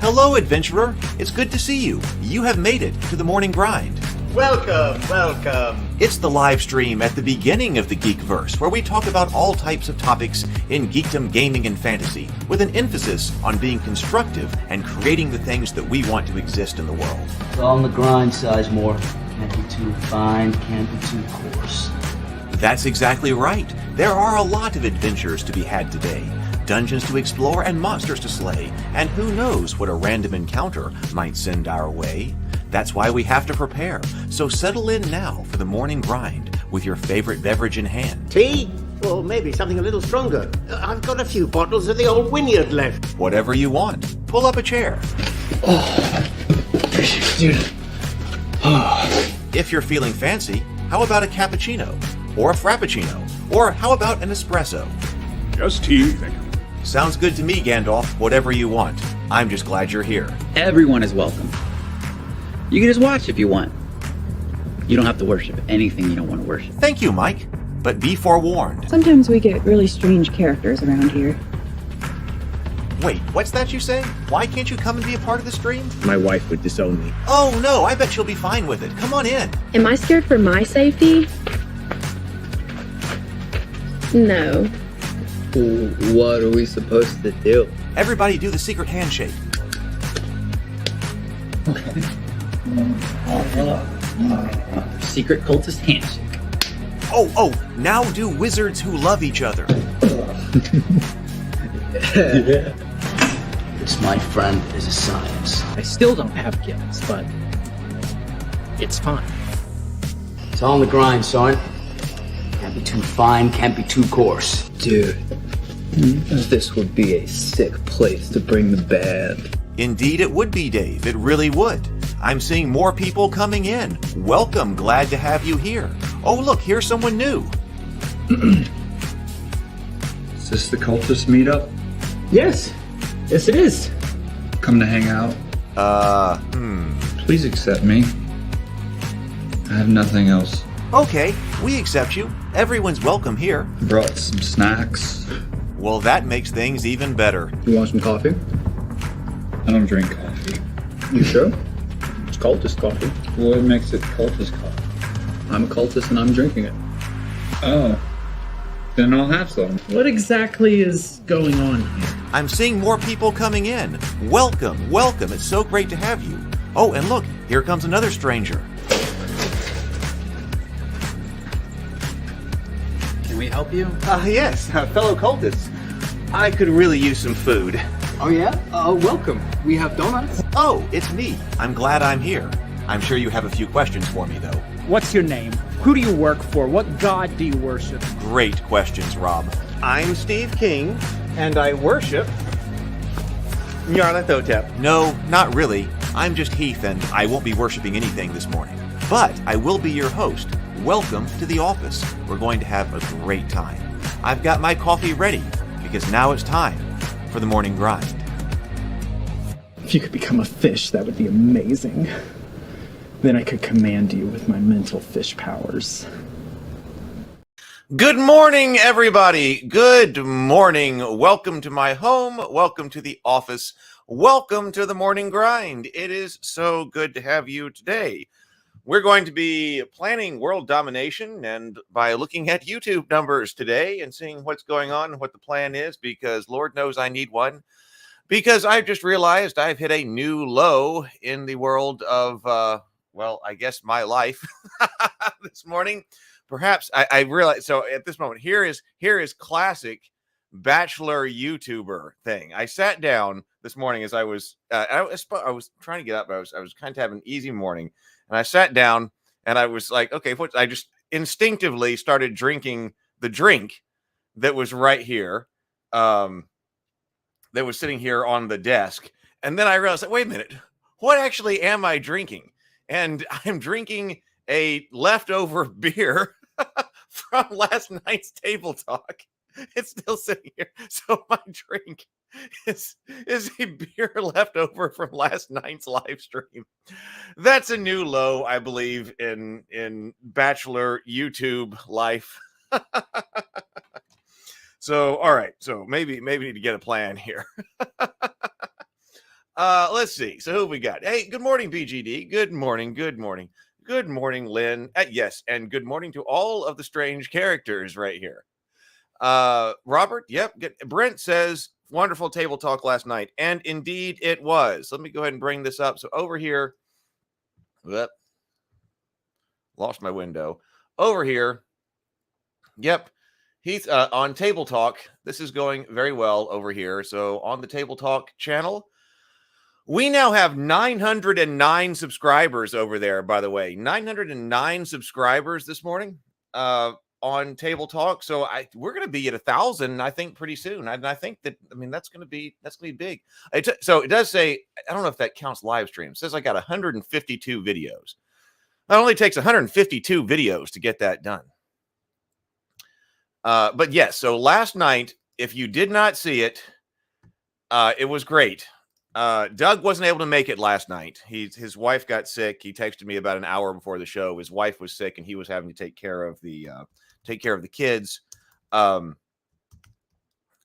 Hello, adventurer. It's good to see you. You have made it to the morning grind. Welcome, welcome. It's the live stream at the beginning of the Geekverse, where we talk about all types of topics in geekdom, gaming, and fantasy, with an emphasis on being constructive and creating the things that we want to exist in the world. It's all on the grind, Sizemore. Can't be too fine, can't be too coarse. That's exactly right. There are a lot of adventures to be had today. Dungeons to explore and monsters to slay, and who knows what a random encounter might send our way. That's why we have to prepare, so settle in now for the morning grind with your favorite beverage in hand. Tea? Or maybe something a little stronger. I've got a few bottles of the old Wynyard left. Whatever you want. Pull up a chair. Dude. If you're feeling fancy, how about a cappuccino? Or a frappuccino? Or how about an espresso? Just tea, thank you. Sounds good to me, Gandalf. Whatever you want. I'm just glad you're here. Everyone is welcome. You can just watch if you want. You don't have to worship anything you don't want to worship. Thank you, Mike. But be forewarned. Sometimes we get really strange characters around here. Wait, what's that you say? Why can't you come and be a part of the stream? My wife would disown me. Oh no, I bet she'll be fine with it. Come on in. Am I scared for my safety? No. What are we supposed to do? Everybody do the secret handshake. Secret cultist handshake. Oh, now do wizards who love each other. This, my friend, is a science. I still don't have gifts, but it's fine. It's all on the grind, son. Can't be too fine, can't be too coarse. Dude, this would be a sick place to bring the band. Indeed it would be, Dave. It really would. I'm seeing more people coming in. Welcome. Glad to have you here. Oh, look, here's someone new. Is this the cultist meetup? Yes it is. Come to hang out? Please accept me. I have nothing else. Okay, we accept you. Everyone's welcome here. Brought some snacks. Well, that makes things even better. You want some coffee? I don't drink coffee. You sure? It's cultist coffee. What makes it cultist coffee? I'm a cultist and I'm drinking it. Oh. Then I'll have some. What exactly is going on here? I'm seeing more people coming in. Welcome. It's so great to have you. Oh, and look, here comes another stranger. Can we help you? Yes, fellow cultists. I could really use some food. Oh yeah? Welcome. We have donuts. Oh, it's me. I'm glad I'm here. I'm sure you have a few questions for me, though. What's your name? Who do you work for? What god do you worship? Great questions, Rob. I'm Steve King, and I worship Nyarlathotep. No, not really. I'm just Heath, and I won't be worshiping anything this morning. But I will be your host. Welcome to the office. We're going to have a great time. I've got my coffee ready, because now it's time for the morning grind. If you could become a fish, that would be amazing. Then I could command you with my mental fish powers. Good morning, everybody. Good morning. Welcome to my home. Welcome to the office. Welcome to the morning grind. It is so good to have you today. We're going to be planning world domination and by looking at YouTube numbers today and seeing what's going on, what the plan is, because Lord knows I need one. Because I've just realized I've hit a new low in the world of, I guess my life this morning. Perhaps I realized. So at this moment, here is classic bachelor YouTuber thing. I sat down this morning as I was trying to get up. But I was kind of having an easy morning, and I sat down and I was like, okay, I just instinctively started drinking the drink that was right here, that was sitting here on the desk, and then I realized, wait a minute, what actually am I drinking? And I'm drinking a leftover beer from last night's table talk. It's still sitting here. So my drink is a beer left over from last night's live stream. That's a new low, I believe, in bachelor YouTube life. So, all right. So maybe need to get a plan here. Let's see. So who we got? Hey, good morning, BGD. Good morning. Good morning. Good morning, Lynn. Yes, and good morning to all of the strange characters right here. Robert, yep. Brent says, wonderful table talk last night. And indeed it was. Let me go ahead and bring this up. So over here, whoop, lost my window. Over here, yep. Heath, on Table Talk, this is going very well over here. So on the Table Talk channel, we now have 909 subscribers over there, by the way. 909 subscribers this morning on Table Talk. So we're going to be at 1,000, I think, pretty soon. I think that, I mean, that's going to be big. So it does say, I don't know if that counts live stream. It says I got 152 videos. It only takes 152 videos to get that done. But yes, so last night, if you did not see it, it was great. Doug wasn't able to make it last night. His wife got sick. He texted me about an hour before the show. His wife was sick, and he was having to take care of the kids.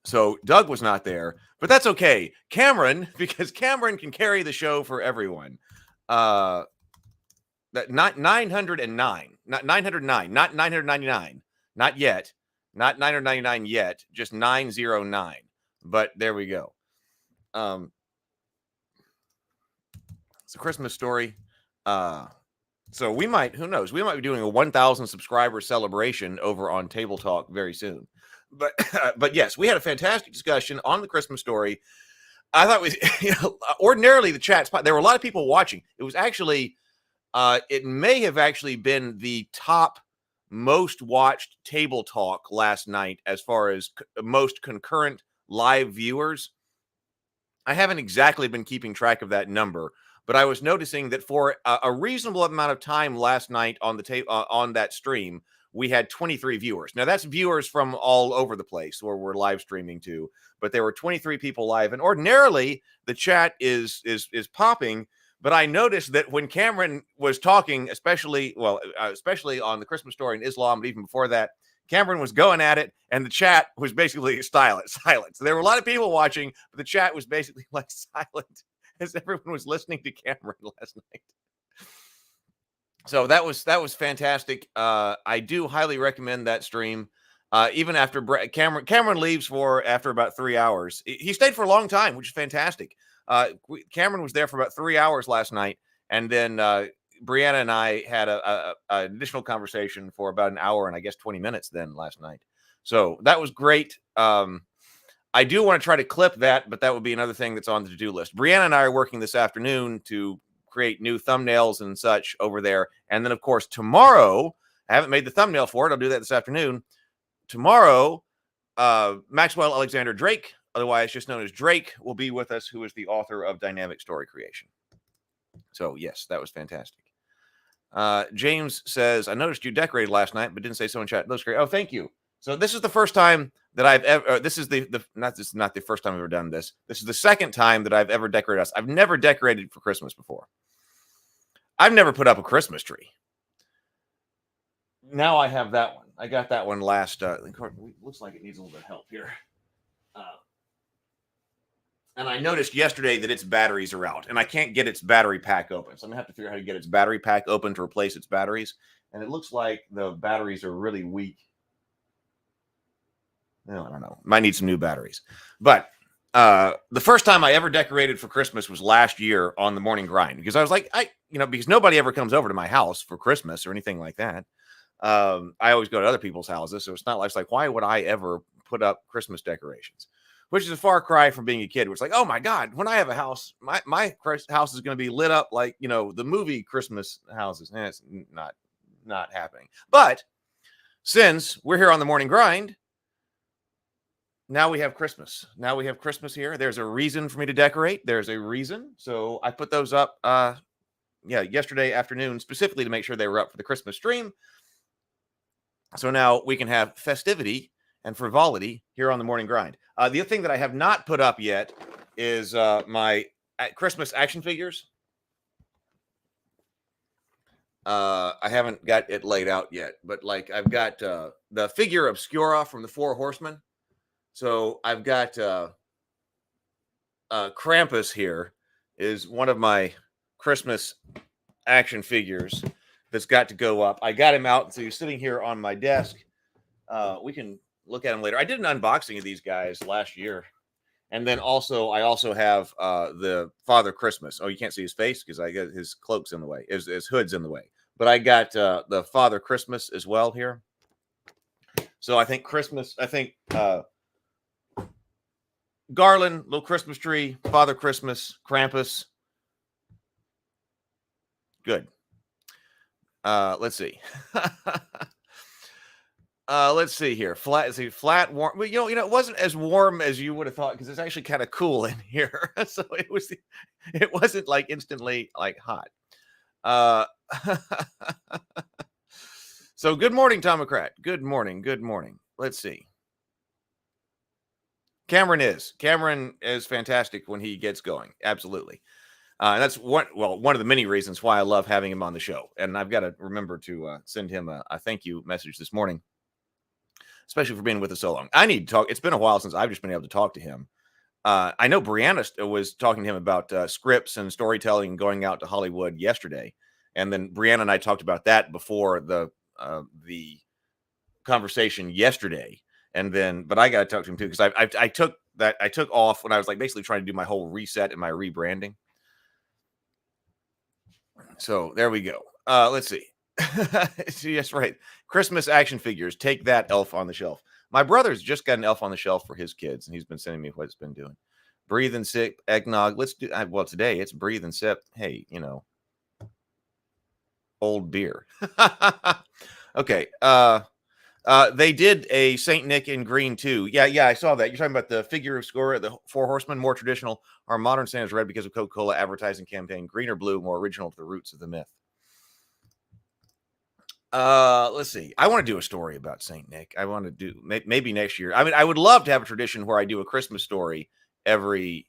So Doug was not there, but that's okay. Cameron, because Cameron can carry the show for everyone. That not 909, not 909, not 999, not yet. Not 999 yet, just 909. But there we go. It's a Christmas story. So we might, who knows, we might be doing a 1,000 subscriber celebration over on Table Talk very soon. But yes, we had a fantastic discussion on the Christmas story. I thought ordinarily the chat spot, there were a lot of people watching. It was actually, it may have actually been the top most watched Table Talk last night as far as most concurrent live viewers. I haven't exactly been keeping track of that number, but I was noticing that for a reasonable amount of time last night on the on that stream, we had 23 viewers. Now that's viewers from all over the place where we're live streaming to, but there were 23 people live, and ordinarily the chat is popping. But I noticed that when Cameron was talking, especially on the Christmas story in Islam, but even before that, Cameron was going at it, and the chat was basically silent. So there were a lot of people watching, but the chat was basically like silent as everyone was listening to Cameron last night. So that was fantastic. I do highly recommend that stream. Even after Cameron leaves after about 3 hours, he stayed for a long time, which is fantastic. Cameron was there for about 3 hours last night, and then Brianna and I had an additional conversation for about an hour and I guess 20 minutes then last night. So that was great. I do want to try to clip that, but that would be another thing that's on the to-do list. Brianna and I are working this afternoon to create new thumbnails and such over there. And then, of course, tomorrow, I haven't made the thumbnail for it. I'll do that this afternoon. Tomorrow, Maxwell Alexander Drake, otherwise just known as Drake, will be with us, who is the author of Dynamic Story Creation. So, yes, that was fantastic. James says, I noticed you decorated last night, but didn't say so in chat. That's great. Oh, thank you. So this is the first time that I've ever, this is not the first time I've ever done this. This is the second time that I've ever decorated us. I've never decorated for Christmas before. I've never put up a Christmas tree. Now I have that one. I got that one last, looks like it needs a little bit of help here. And I noticed yesterday that its batteries are out, and I can't get its battery pack open. So I'm going to have to figure out how to get its battery pack open to replace its batteries. And it looks like the batteries are really weak. Well, I don't know. Might need some new batteries. But the first time I ever decorated for Christmas was last year on the Morning Grind, because I was like, because nobody ever comes over to my house for Christmas or anything like that. I always go to other people's houses. So it's not like, why would I ever put up Christmas decorations? Which is a far cry from being a kid. It's like, oh my God, when I have a house, my house is going to be lit up like, the movie Christmas houses. And it's not happening. But since we're here on the Morning Grind, now we have Christmas. Now we have Christmas here. There's a reason for me to decorate. There's a reason. So I put those up, yesterday afternoon, specifically to make sure they were up for the Christmas stream. So now we can have festivity and frivolity here on the Morning Grind. The other thing that I have not put up yet is my Christmas action figures. I haven't got it laid out yet, but I've got the figure Obscura from the Four Horsemen. So I've got Krampus here is one of my Christmas action figures that's got to go up. I got him out, so he's sitting here on my desk. We can look at him later. I did an unboxing of these guys last year. And then also, I also have the Father Christmas. Oh, you can't see his face because I got his cloak's in the way. His hood's in the way. But I got the Father Christmas as well here. So I think Christmas, garland, little Christmas tree, Father Christmas, Krampus. Good. Let's see. Let's see here. Flat, warm. Well, it wasn't as warm as you would have thought because it's actually kind of cool in here. So it wasn't like instantly like hot. So good morning, Tomocrat. Good morning. Good morning. Let's see. Cameron is fantastic when he gets going. Absolutely. And that's one of the many reasons why I love having him on the show. And I've got to remember to send him a thank you message this morning, especially for being with us so long. I need to talk. It's been a while since I've just been able to talk to him. I know Brianna was talking to him about scripts and storytelling and going out to Hollywood yesterday. And then Brianna and I talked about that before the conversation yesterday. And then, but I got to talk to him too, because I took off when I was like basically trying to do my whole reset and my rebranding. So there we go. Let's see. Yes, right. Christmas action figures. Take that, Elf on the Shelf. My brother's just got an Elf on the Shelf for his kids, and he's been sending me what it's been doing. Breathe and sip eggnog. Let's do. Well, today it's breathe and sip. Hey, old beer. Okay. They did a Saint Nick in green too. Yeah, I saw that. You're talking about the figure of score, the Four Horsemen, more traditional. Our modern Santa's red because of Coca-Cola advertising campaign. Green or blue, more original to the roots of the myth. Let's see. I want to do a story about Saint Nick. I want to do maybe next year. I mean, I would love to have a tradition where I do a Christmas story every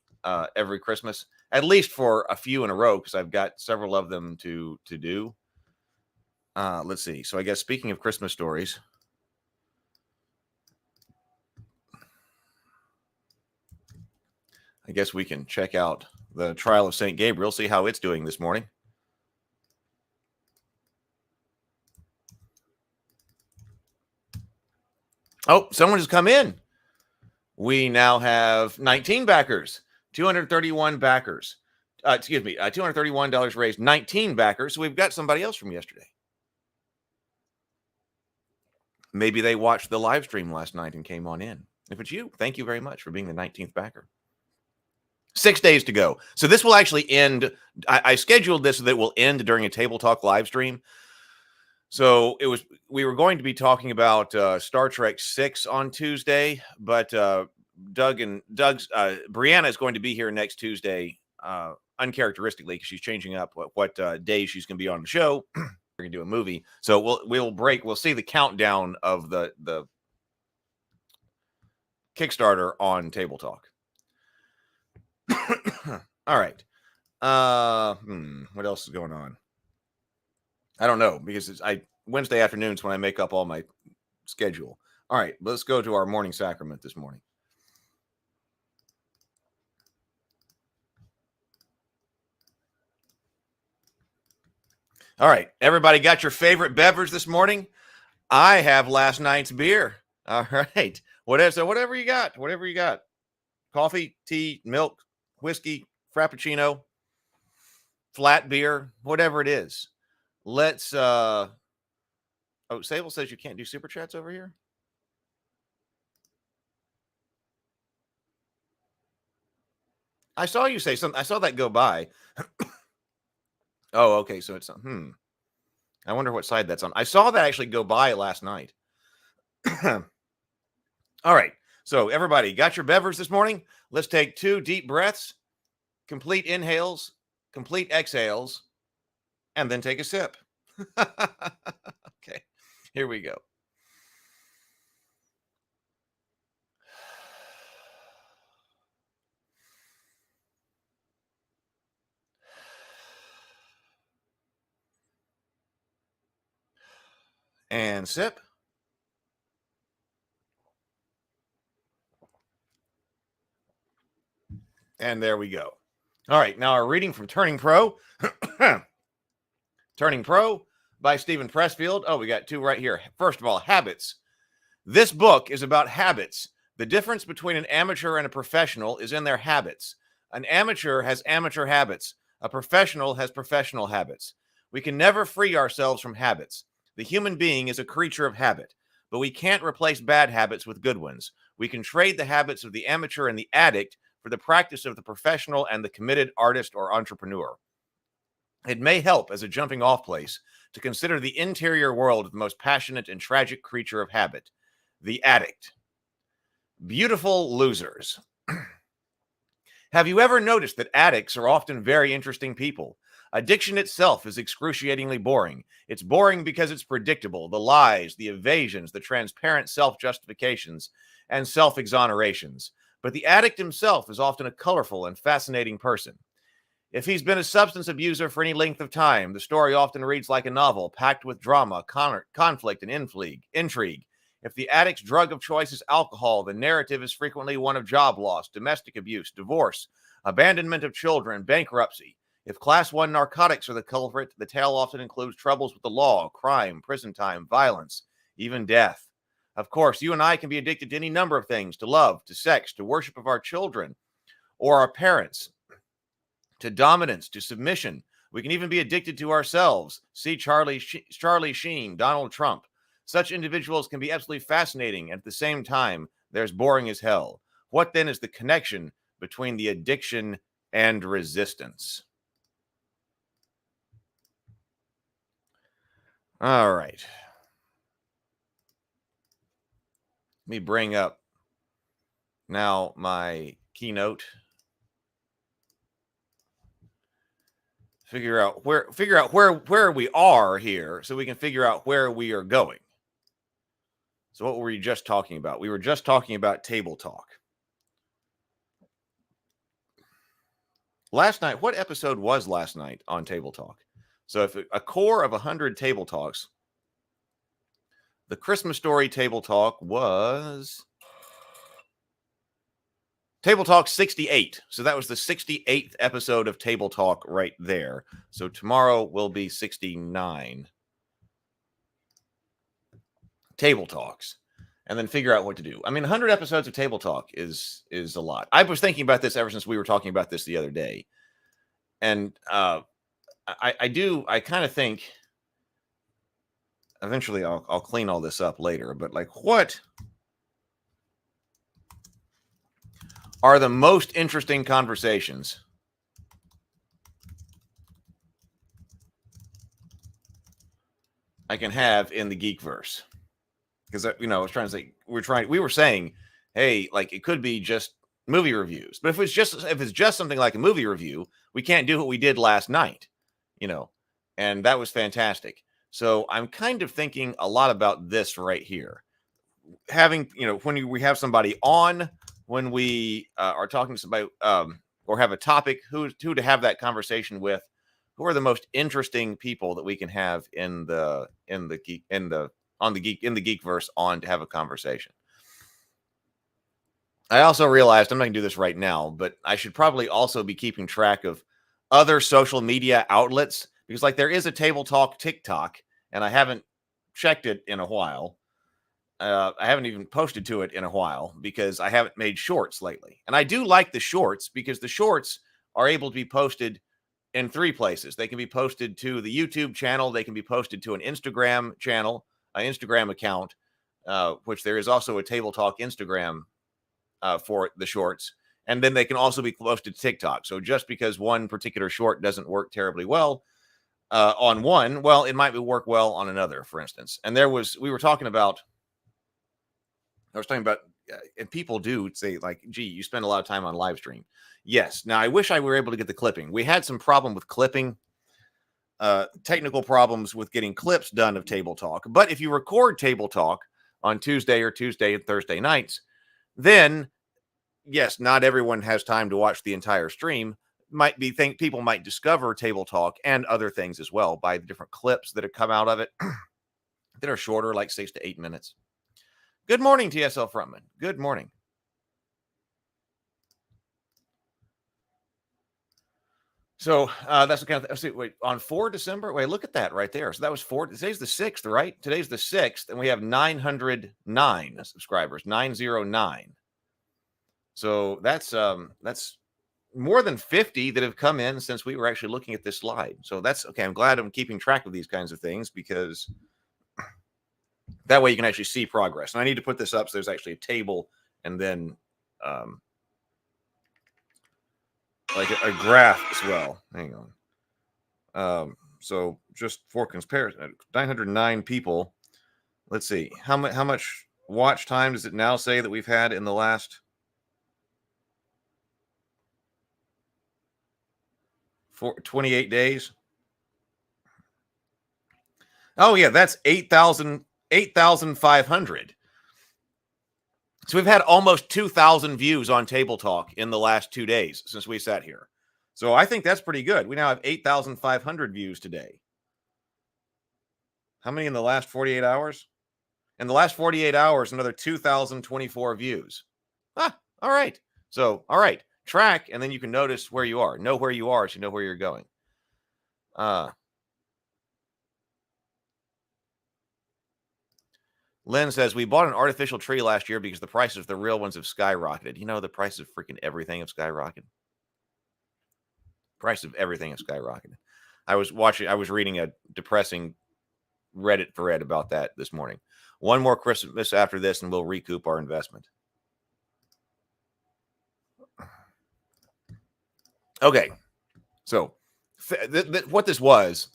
Christmas, at least for a few in a row, because I've got several of them to do. Let's see. So I guess speaking of Christmas stories, I guess we can check out the Trial of St. Gabriel, see how it's doing this morning. Oh, someone has come in. We now have 19 backers, 231 backers. $231 raised, 19 backers. So we've got somebody else from yesterday. Maybe they watched the live stream last night and came on in. If it's you, thank you very much for being the 19th backer. 6 days to go. So this will actually end. I scheduled this so that it will end during a Table Talk live stream. So we were going to be talking about Star Trek 6 on Tuesday, but Brianna is going to be here next Tuesday, uncharacteristically, because she's changing up what day she's going to be on the show. We're going to do a movie. So we'll break. We'll see the countdown of the Kickstarter on Table Talk. All right. What else is going on? I don't know, because Wednesday afternoons when I make up all my schedule. All right, let's go to our morning sacrament this morning. All right, everybody got your favorite beverage this morning? I have last night's beer. All right. Whatever you got. Coffee, tea, milk, whiskey, frappuccino, flat beer, whatever it is. Let's Sable says you can't do super chats over here. I saw you say something. I saw that go by. Oh, okay. So it's I wonder what side that's on. I saw that actually go by last night. All right. So everybody got your beverage this morning? Let's take 2 deep breaths, complete inhales, complete exhales, and then take a sip. Okay, here we go. And sip. And there we go. All right, now our reading from Turning Pro. Turning Pro by Stephen Pressfield. Oh, we got two right here. First of all, habits. This book is about habits. The difference between an amateur and a professional is in their habits. An amateur has amateur habits. A professional has professional habits. We can never free ourselves from habits. The human being is a creature of habit, but we can't replace bad habits with good ones. We can trade the habits of the amateur and the addict for the practice of the professional and the committed artist or entrepreneur. It may help as a jumping off place to consider the interior world of the most passionate and tragic creature of habit, the addict. Beautiful losers. Have you ever noticed that addicts are often very interesting people? Addiction itself is excruciatingly boring. It's boring because it's predictable. The lies, the evasions, the transparent self-justifications, and self-exonerations. But the addict himself is often a colorful and fascinating person. If he's been a substance abuser for any length of time, the story often reads like a novel, packed with drama, conflict, and intrigue. If the addict's drug of choice is alcohol, the narrative is frequently one of job loss, domestic abuse, divorce, abandonment of children, bankruptcy. If class 1 narcotics are the culprit, the tale often includes troubles with the law, crime, prison time, violence, even death. Of course, you and I can be addicted to any number of things, to love, to sex, to worship of our children or our parents, to dominance, to submission. We can even be addicted to ourselves. See Charlie Sheen, Donald Trump. Such individuals can be absolutely fascinating. At the same time, they're as boring as hell. What then is the connection between the addiction and resistance? All right. Let me bring up now my keynote. Figure out where we are here so we can figure out where we are going. So what were we just talking about? We were just talking about table talk. Last night, what episode was last night on Table Talk? So if a core of 100 Table Talks, the Christmas Story Table Talk was Table Talk 68. So that was the 68th episode of Table Talk right there. So tomorrow will be 69 Table Talks, and then figure out what to do. I mean, 100 episodes of Table Talk is a lot. I was thinking about this ever since we were talking about this the other day. And I kind of think eventually I'll clean all this up later, but like, what are the most interesting conversations I can have in the Geekverse? Because, I was trying to say, we were saying, hey, like, it could be just movie reviews. But if it's just something like a movie review, we can't do what we did last night, and that was fantastic. So I'm kind of thinking a lot about this right here. Having, when we have somebody on, when we are talking to somebody or have a topic, who to have that conversation with, who are the most interesting people that we can have in the Geekverse on to have a conversation. I also realized, I'm not going to do this right now, but I should probably also be keeping track of other social media outlets, because like there is a Table Talk TikTok, and I haven't checked it in a while. I haven't even posted to it in a while because I haven't made shorts lately. And I do like the shorts because the shorts are able to be posted in 3 places. They can be posted to the YouTube channel. They can be posted to an Instagram channel, an Instagram account, which there is also a Table Talk Instagram for the shorts. And then they can also be posted to TikTok. So just because one particular short doesn't work terribly well on one, well, it might work well on another, for instance. And I was talking about, and people do say like, gee, you spend a lot of time on live stream. Yes. Now, I wish I were able to get the clipping. We had some problem with clipping, technical problems with getting clips done of Table Talk. But if you record Table Talk on Tuesday and Thursday nights, then yes, not everyone has time to watch the entire stream. People might discover Table Talk and other things as well by the different clips that have come out of it that are shorter, like 6 to 8 minutes. Good morning, TSL Frontman. Good morning. So that's the kind of wait, on 4 December. Wait, look at that right there. So that was 4. Today's the 6th, right? Today's the 6th, and we have 909 subscribers, 909. So that's more than 50 that have come in since we were actually looking at this slide. So that's okay. I'm glad I'm keeping track of these kinds of things because that way you can actually see progress. And I need to put this up so there's actually a table and then like a graph as well. Hang on. So just for comparison, 909 people. Let's see how much watch time does it now say that we've had in the last 28 days? Oh yeah, that's 8,500. So we've had almost 2,000 views on Table Talk in the last 2 days since we sat here. So I think that's pretty good. We now have 8,500 views today. How many in the last 48 hours? In the last 48 hours, another 2,024 views. Ah, all right. So, all right. Track, and then you can notice where you are. Know where you are so you know where you're going. Lynn says, we bought an artificial tree last year because the prices of the real ones have skyrocketed. You know, the price of freaking everything have skyrocketed. Price of everything has skyrocketed. I was reading a depressing Reddit thread about that this morning. One more Christmas after this, and we'll recoup our investment. Okay. So what this was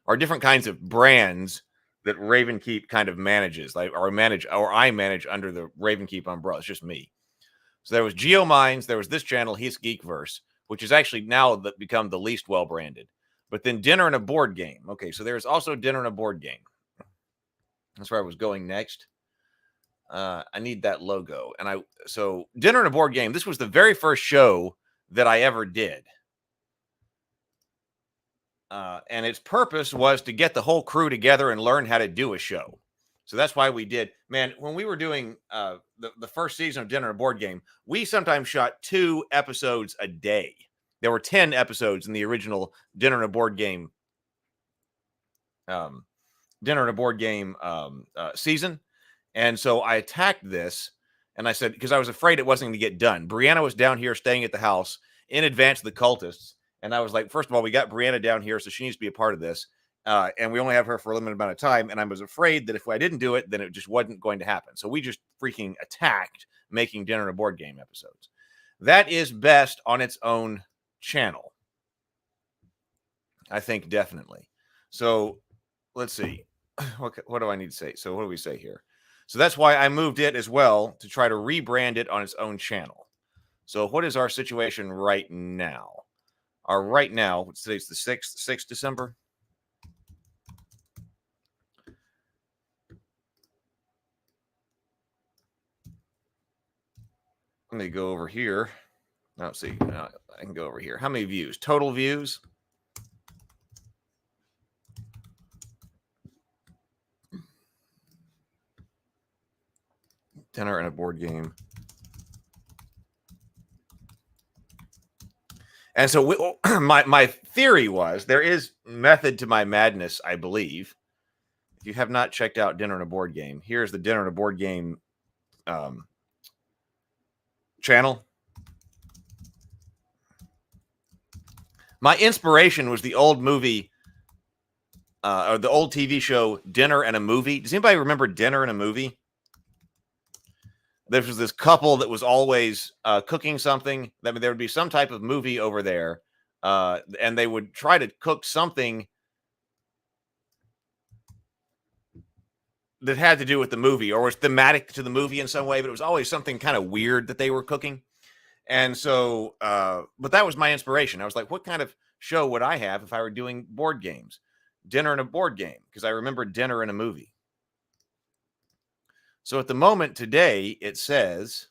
are different kinds of brands that Ravenkeep kind of manages, I manage under the Ravenkeep umbrella. It's just me. So there was GeoMines, there was this channel, he's Geekverse, which is actually now become the least well branded. But then Dinner and a Board Game. Okay, so there's also Dinner and a Board Game. That's where I was going next. I need that logo. So Dinner and a Board Game, this was the very first show that I ever did. And its purpose was to get the whole crew together and learn how to do a show. So that's why we did. Man, when we were doing the first season of Dinner and a Board Game, we sometimes shot 2 episodes a day. There were 10 episodes in the original Dinner and a Board Game season. And so I attacked this, and I said, because I was afraid it wasn't going to get done. Brianna was down here staying at the house in advance of the cultists. And I was like, first of all, we got Brianna down here, so she needs to be a part of this. And we only have her for a limited amount of time. And I was afraid that if I didn't do it, then it just wasn't going to happen. So we just freaking attacked making Dinner and a Board Game episodes. That is best on its own channel. I think definitely. So let's see. What do I need to say? So what do we say here? So that's why I moved it as well to try to rebrand it on its own channel. So what is our situation right now? Right now, today's the 6th December. Let me go over here. Let's see. I can go over here. How many views? Total views. Dinner and a Board Game. And so my theory was there is method to my madness, I believe. If you have not checked out Dinner and a Board Game, here's the Dinner and a Board Game channel. My inspiration was the old movie or the old TV show Dinner and a Movie. Does anybody remember Dinner and a Movie? There was this couple that was always cooking something. I mean, there would be some type of movie over there, and they would try to cook something that had to do with the movie or was thematic to the movie in some way, but it was always something kind of weird that they were cooking. And so, but that was my inspiration. I was like, what kind of show would I have if I were doing board games? Dinner and a Board Game, because I remember Dinner and a Movie. So at the moment today, it says,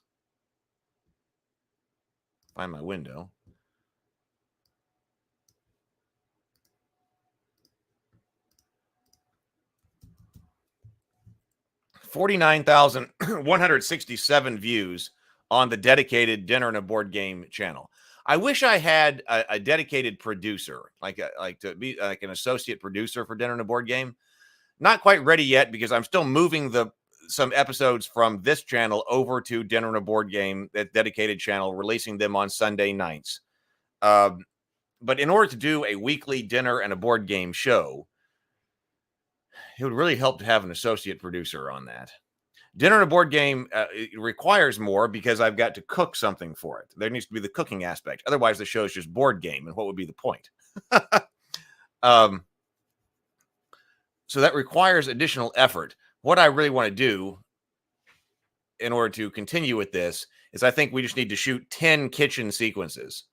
find my window. $49,167 views on the dedicated Dinner and a Board Game channel. I wish I had a dedicated producer, like to be like an associate producer for Dinner and a Board Game. Not quite ready yet because I'm still moving some episodes from this channel over to Dinner and a Board Game, that dedicated channel, releasing them on Sunday nights. But in order to do a weekly dinner and a board game show, it would really help to have an associate producer on that. Dinner and a Board Game it requires more because I've got to cook something for it. There needs to be the cooking aspect. Otherwise, the show is just board game, and what would be the point? So that requires additional effort. What I really want to do in order to continue with this is I think we just need to shoot 10 kitchen sequences,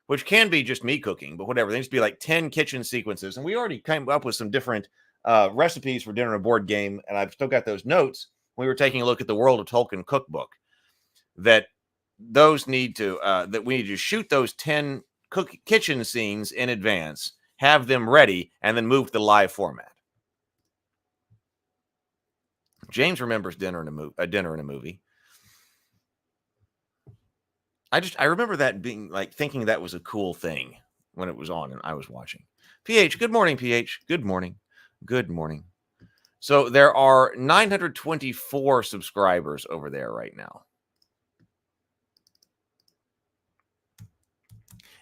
which can be just me cooking, but whatever. There needs to be like 10 kitchen sequences. And we already came up with some different recipes for Dinner and a Board Game, and I've still got those notes. We were taking a look at the World of Tolkien cookbook, that those need to, that we need to shoot those 10 kitchen scenes in advance, have them ready, and then move to the live format. James remembers Dinner and a Movie. I remember that being like, thinking that was a cool thing when it was on and I was watching. PH, good morning, PH. Good morning. Good morning. So there are 924 subscribers over there right now.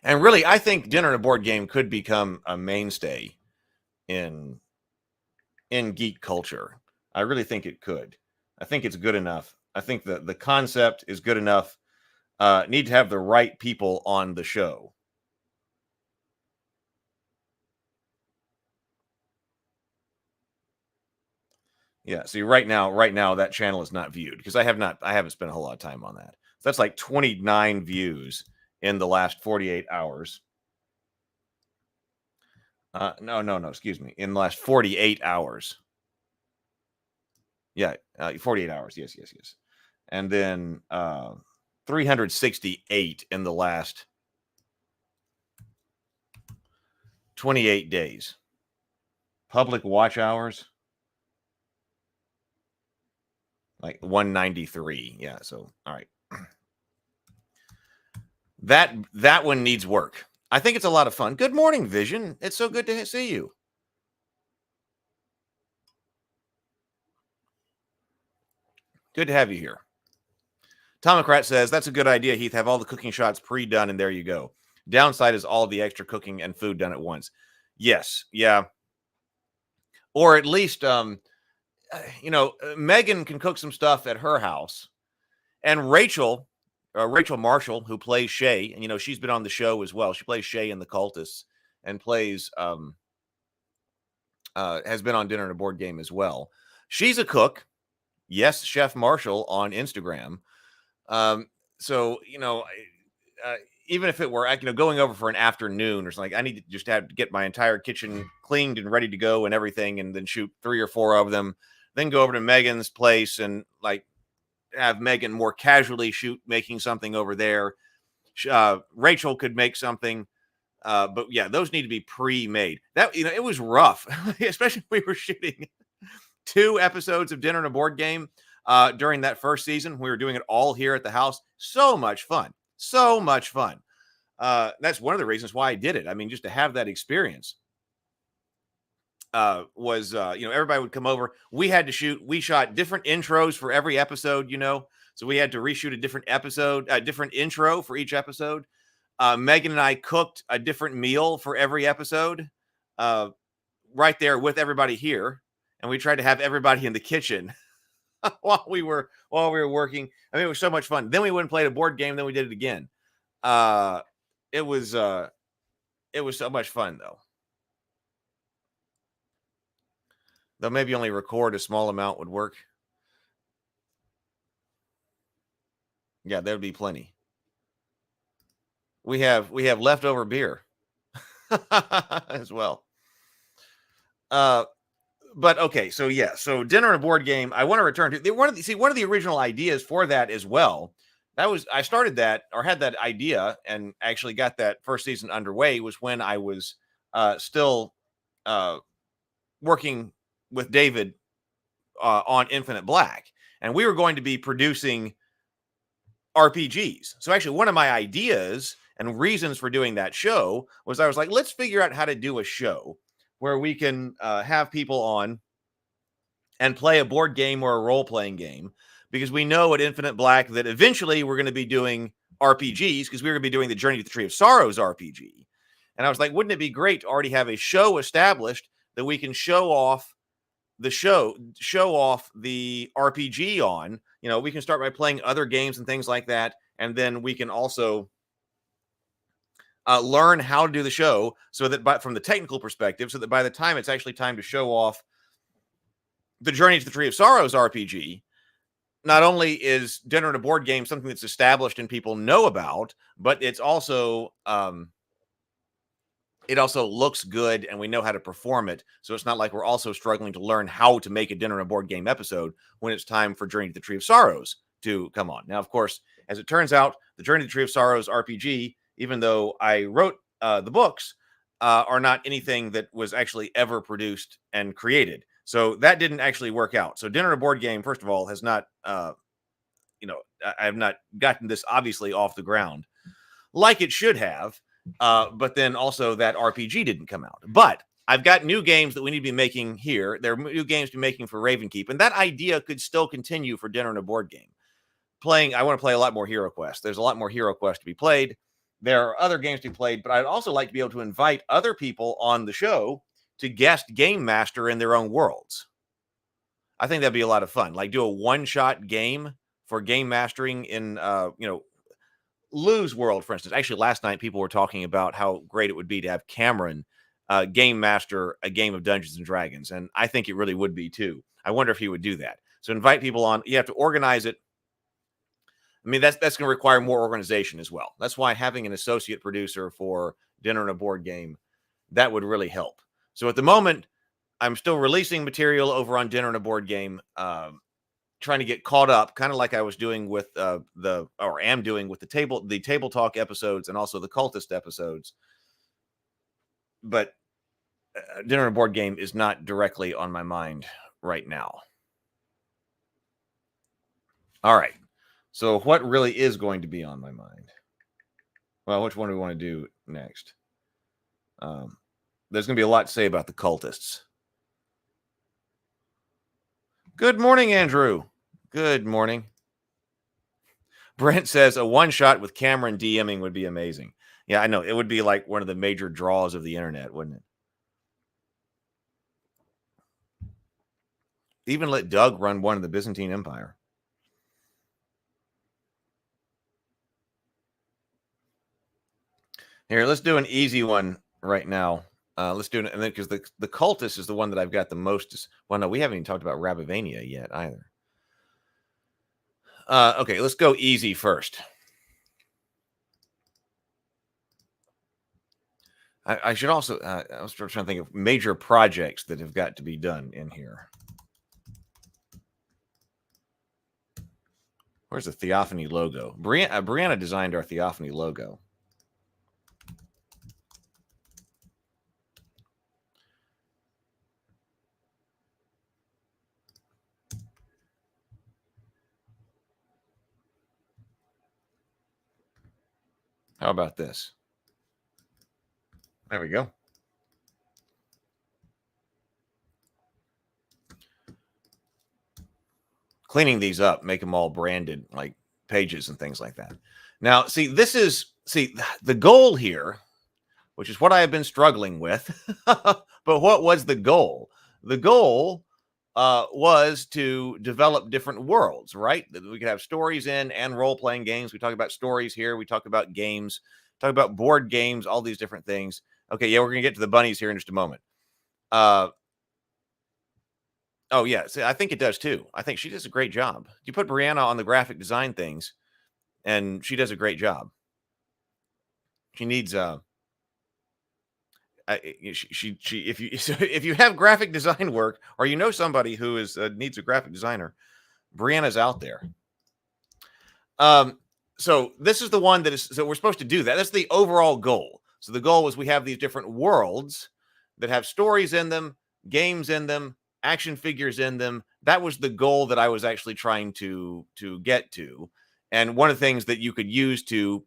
And really, I think Dinner and a Board Game could become a mainstay in geek culture. I really think it could. I think it's good enough. I think the concept is good enough. Need to have the right people on the show. Yeah, see, right now that channel is not viewed because I haven't spent a whole lot of time on that. So that's like 29 views in the last 48 hours. No, excuse me. In the last 48 hours. Yeah, 48 hours. Yes. And then 368 in the last 28 days. Public watch hours, like 193. Yeah, so all right. That one needs work. I think it's a lot of fun. Good morning, Vision. It's so good to see you. Good to have you here. Tomocrat says, that's a good idea, Heath. Have all the cooking shots pre-done, and there you go. Downside is all the extra cooking and food done at once. Yes, yeah. Or at least, Megan can cook some stuff at her house. And Rachel Marshall, who plays Shay, and, she's been on the show as well. She plays Shay in The Cultists and plays, has been on Dinner and a Board Game as well. She's a cook. Yes, Chef Marshall on Instagram. So, even if it were, going over for an afternoon or something, I need to just have to get my entire kitchen cleaned and ready to go and everything, and then shoot 3 or 4 of them, then go over to Megan's place and have Megan more casually shoot making something over there. Rachel could make something. But yeah, those need to be pre-made. That, it was rough, especially if we were shooting 2 episodes of Dinner and a Board Game during that first season. We were doing it all here at the house. So much fun. That's one of the reasons why I did it. I mean, just to have that experience was everybody would come over. We shot different intros for every episode, so we had to reshoot a different episode, a different intro for each episode. Megan and I cooked a different meal for every episode right there with everybody here. And we tried to have everybody in the kitchen while we were working. I mean, it was so much fun. Then we went and played a board game. Then we did it again. It was so much fun, though. Though maybe only record a small amount would work. Yeah, there would be plenty. We have leftover beer as well. But okay, so yeah, so Dinner and a Board Game. I want to return to one of the original ideas for that as well. I started that, or had that idea, and actually got that first season underway was when I was still working with David on Infinite Black, and we were going to be producing RPGs. So actually, one of my ideas And reasons for doing that show was I was like, let's figure out how to do a show where we can have people on and play a board game or a role-playing game, because we know at Infinite Black that eventually we're going to be doing RPGs, because we're going to be doing the Journey to the Tree of Sorrows RPG. And I was like, wouldn't it be great to already have a show established that we can show off the show off the RPG on? You know, we can start by playing other games and things like that, and then we can also learn how to do the show, so that from the technical perspective, so that by the time it's actually time to show off the Journey to the Tree of Sorrows RPG, not only is Dinner and a Board Game something that's established and people know about, but it's also it also looks good and we know how to perform it. So it's not like we're also struggling to learn how to make a Dinner and a Board Game episode when it's time for Journey to the Tree of Sorrows to come on. Now, of course, as it turns out, the Journey to the Tree of Sorrows RPG, even though I wrote the books, are not anything that was actually ever produced and created. So that didn't actually work out. So Dinner and a Board Game, first of all, has not, I have not gotten this obviously off the ground like it should have. But then also that RPG didn't come out. But I've got new games that we need to be making here. There are new games to be making for Ravenkeep. And that idea could still continue for Dinner and a Board Game. I want to play a lot more Hero Quest. There's a lot more Hero Quest to be played. There are other games to be played, but I'd also like to be able to invite other people on the show to guest game master in their own worlds. I think that'd be a lot of fun. Like do a one-shot game for game mastering in, Lou's world, for instance. Actually, last night people were talking about how great it would be to have Cameron game master a game of Dungeons and Dragons, and I think it really would be too. I wonder if he would do that. So invite people on. You have to organize it. I mean, that's going to require more organization as well. That's why having an associate producer for Dinner and a Board Game, that would really help. So at the moment, I'm still releasing material over on Dinner and a Board Game, trying to get caught up, kind of like I was doing with am doing with the table talk episodes and also the cultist episodes. But Dinner and a Board Game is not directly on my mind right now. All right. So what really is going to be on my mind? Well, which one do we want to do next? There's going to be a lot to say about the cultists. Good morning, Andrew. Good morning. Brent says a one-shot with Cameron DMing would be amazing. Yeah, I know. It would be like one of the major draws of the internet, wouldn't it? Even let Doug run one of the Byzantine Empire. Here, let's do an easy one right now. Let's do it, and then because the cultist is the one that I've got the most. Well, no, we haven't even talked about Rabivania yet either. Okay, let's go easy first. I should also. I was trying to think of major projects that have got to be done in here. Where's the Theophany logo? Brianna designed our Theophany logo. How about this? There we go. Cleaning these up, make them all branded like pages and things like that. Now, see, the goal here, which is what I have been struggling with. But what was the goal? The goal was to develop different worlds, right? That we could have stories in and role-playing games. We talk about stories here. We talk about games, talk about board games, all these different things. Okay, yeah, we're going to get to the bunnies here in just a moment. Oh, yeah, see, I think it does too. I think she does a great job. You put Brianna on the graphic design things, and she does a great job. She needs if you have graphic design work, or you know somebody who is needs a graphic designer, Brianna's out there. So this is the one that is. So we're supposed to do that. That's the overall goal. So the goal was we have these different worlds that have stories in them, games in them, action figures in them. That was the goal that I was actually trying to get to. And one of the things that you could use to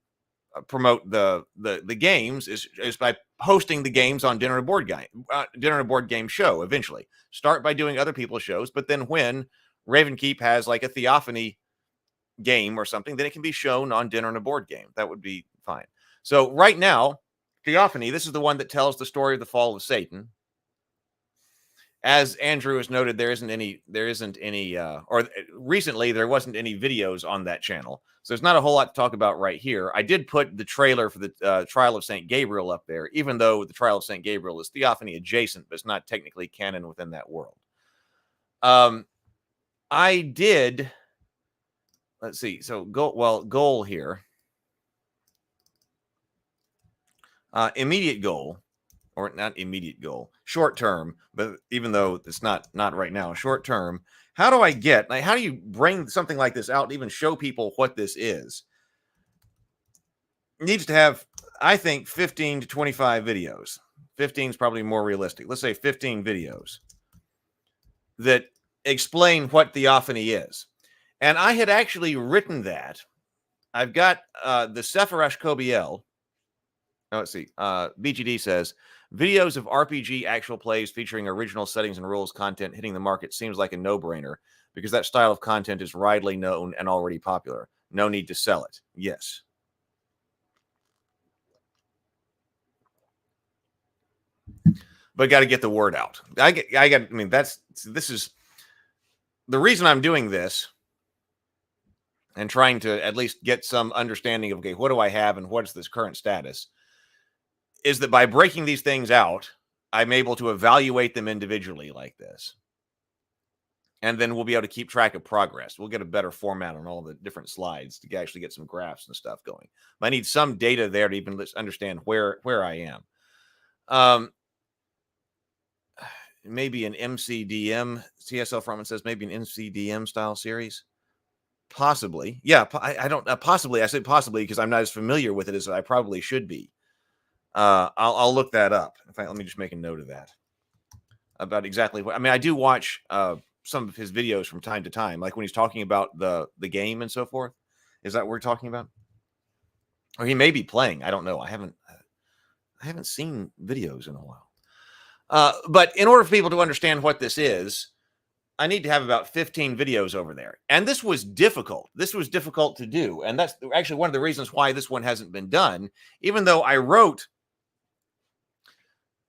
promote the games is by hosting the games on Dinner and Board Game show. Eventually, start by doing other people's shows, but then when Ravenkeep has like a Theophany game or something, then it can be shown on Dinner and a Board Game. That would be fine. So right now, Theophany, this is the one that tells the story of the fall of Satan. As Andrew has noted, there isn't any, or recently there wasn't any videos on that channel. So there's not a whole lot to talk about right here. I did put the trailer for the Trial of St. Gabriel up there, even though the Trial of St. Gabriel is Theophany adjacent, but it's not technically canon within that world. I did, let's see, so goal here. Immediate goal, or not immediate goal, short term, but even though it's not right now, short term, how do you bring something like this out and even show people what this is? It needs to have, I think, 15 to 25 videos. 15 is probably more realistic. Let's say 15 videos that explain what Theophany is. And I had actually written that. I've got the Sephirosh Kobiel. Oh, let's see. BGD says, videos of RPG actual plays featuring original settings and rules content hitting the market seems like a no-brainer because that style of content is widely known and already popular. No need to sell it. Yes. But got to get the word out. This is the reason I'm doing this and trying to at least get some understanding of, okay, what do I have and what's this current status, is that by breaking these things out, I'm able to evaluate them individually like this. And then we'll be able to keep track of progress. We'll get a better format on all the different slides to actually get some graphs and stuff going. But I need some data there to even understand where I am. Maybe an MCDM, CSL Frontman says maybe an MCDM style series. Possibly. Yeah, I don't, possibly. I say possibly because I'm not as familiar with it as I probably should be. I'll look that up. In fact, let me just make a note of that. About exactly what, I mean, I do watch some of his videos from time to time, like when he's talking about the game and so forth. Is that what we're talking about? Or he may be playing. I don't know. I haven't seen videos in a while. But in order for people to understand what this is, I need to have about 15 videos over there. And this was difficult. This was difficult to do. And that's actually one of the reasons why this one hasn't been done, even though I wrote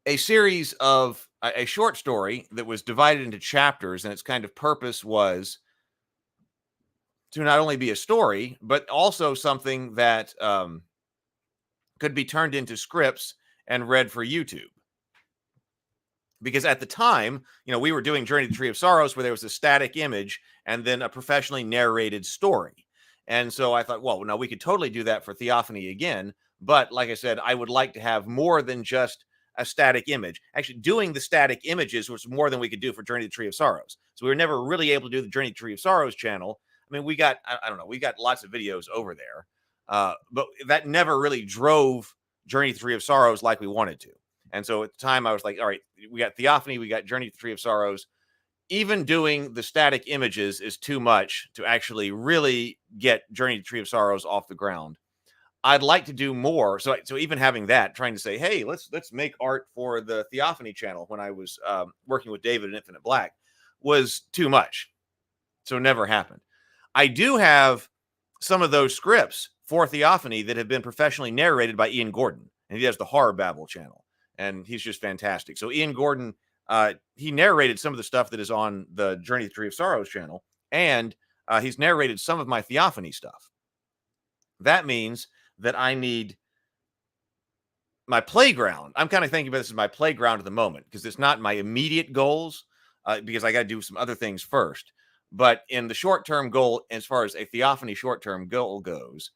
a series of a short story that was divided into chapters, and its kind of purpose was to not only be a story, but also something that could be turned into scripts and read for YouTube. Because at the time, we were doing Journey to the Tree of Sorrows, where there was a static image and then a professionally narrated story. And so I thought, well, now we could totally do that for Theophany again. But like I said, I would like to have more than just a static image. Actually, doing the static images was more than we could do for Journey to the Tree of Sorrows. So we were never really able to do the Journey to the Tree of Sorrows channel. I mean, we got, I don't know, we got lots of videos over there. But that never really drove Journey to the Tree of Sorrows like we wanted to. And so at the time, I was like, all right, we got Theophany, we got Journey to the Tree of Sorrows. Even doing the static images is too much to actually really get Journey to the Tree of Sorrows off the ground. I'd like to do more. So even having that, trying to say, hey, let's make art for the Theophany channel when I was working with David in Infinite Black was too much. So never happened. I do have some of those scripts for Theophany that have been professionally narrated by Ian Gordon, and he has the Horror Babble channel. And he's just fantastic. So Ian Gordon, he narrated some of the stuff that is on the Journey to the Tree of Sorrows channel, and he's narrated some of my Theophany stuff. That means that I need my playground. I'm kind of thinking about this as my playground at the moment because it's not my immediate goals because I got to do some other things first. But in the short-term goal, as far as a Theophany short-term goal goes,